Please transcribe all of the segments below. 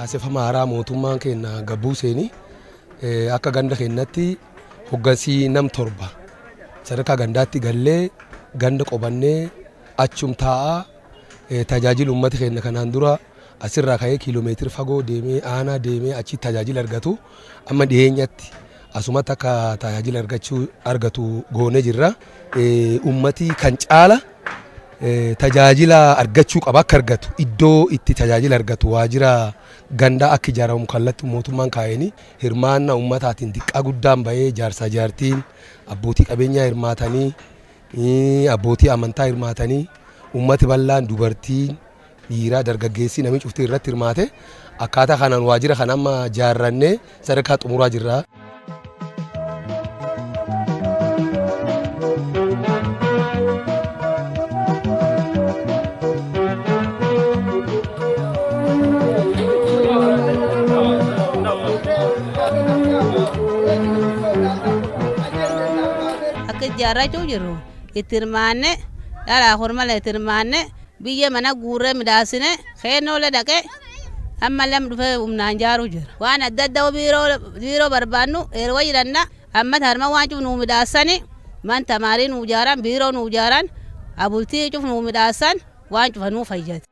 caaseffama haaraa mootummaan keenya gabbuu seeni akka ganda keenyatti hoggansii nam torba sadarkaa gandaatti gallee ganda qobannee achum taa'aa tajaajila uummata keenya kanaan dura asirraa ka'ee kiiloomeetira fagoo deemee aanaa deemee achi tajaajila argatu amma dhiyeenyatti asumatti akka tajaajila argatu goonee jirra. Uummati kan caala tajaajila argachuu qaba akka argatu iddoo itti tajaajila argatu waajjira gandaa akka ijaaramu kallattii mootummaan kaa'anii hirmaannaa uummataatiin xiqqaa guddaan bahee jaarsaa jaartiin abbootii qabeenyaa hirmaatanii abbootii amantaa hirmaatanii uummati bal'aan dubartiin dhiiraa dargaggeessii namni cuftii irratti hirmaate akkaataa kanaan waajjira kan amma jaarrannee sadarkaa xumuraa jirra. Jaarrachuu jiru itti hirmaanne dhalaa hormala itti hirmaanne biyya mana guurree midhaasine keennoolee dhaqee amma lam dhufee humnaan jaaruu jira. Waan adda addaa biiroo barbaannu yeroo jiranna amma harma waan cuf nuu midhaasani man tamaarii nuu jaaran biiroo nuu jaaran abultii cuf nuu midhaasan waan cufa nuu fayyada.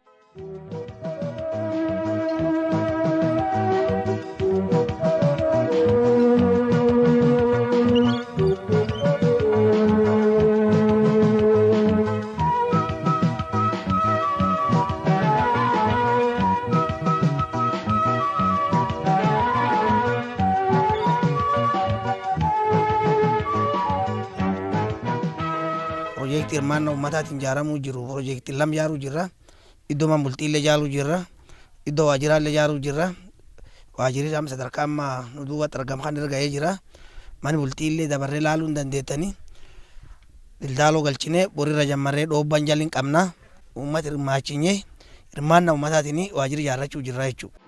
Projekti hirmaannaa uummataatiin ijaaramuu jiru projekti lam ijaaruu jirra. Iddoo bultiillee ijaaruu jirra. Iddoo waajjiraallee ijaaruu jirra. Waajjirri amma sadarkaa amma nu duubatti argamu kan irra ga'ee jira. Mani bultiillee dabarree laaluu hin dandeettanii. Dildaaloo galchinee borirra jammarree dhoobban jalli hin qabna. Uummata hirmaachinee hirmaannaa uummataatiin waajjirri ijaarrachuu jirra jechuudha.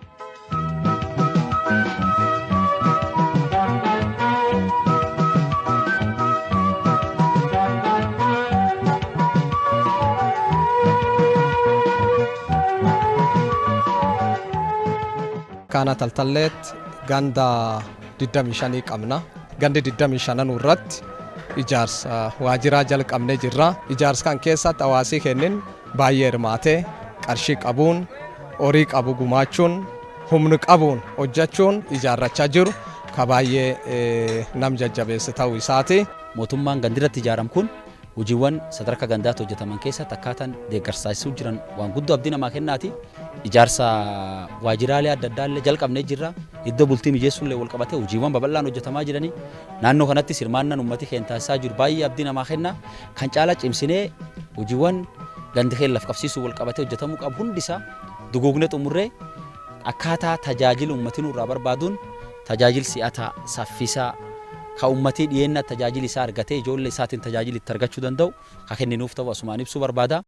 Kana taltalleet ganda 25 qabna. Gandi 25 irratti ijaarsa waajjiraa jalqabnee jirra. Ijaarsa kan keessatti hawaasii kennin baay'ee hirmaatee qarshii qabuun horii qabu gumaachuun humni qabuun hojjechuun ijaarrachaa jiru ka baay'ee nam jajjabeessa ta'uu isaati. Mootummaan gandirratti ijaaramu kun hojiiwwan sadarkaa gandaatti hojjetaman keessatti akkaataan deeggarsaasuu jiran waan guddoo abdii namaa kennaati. Ijaarsa waajjiraalee adda addaallee jalqabnee jirra. Iddoo bultii mijeessuullee wal qabatee hojiiwwan babal'aan hojjetamaa jiranii naannoo kanattis hirmaannaan uummati keenya taasisaa jiru baay'ee abdii namaa kenna. Kan caalaa cimsinee hojiiwwan gandi keenya laf qabsiisuu wal qabatee hojjetamuu qabu hundisaa duguugnee xumurree akkaataa tajaajila uummatii nurraa barbaaduun tajaajila si'ataa saffisaa ka uummatii dhiyeenya tajaajila isaa argatee ijoollee isaatiin tajaajila itti argachuu danda'u ka kenninuuf ta'u asumaan ibsuu barbaada.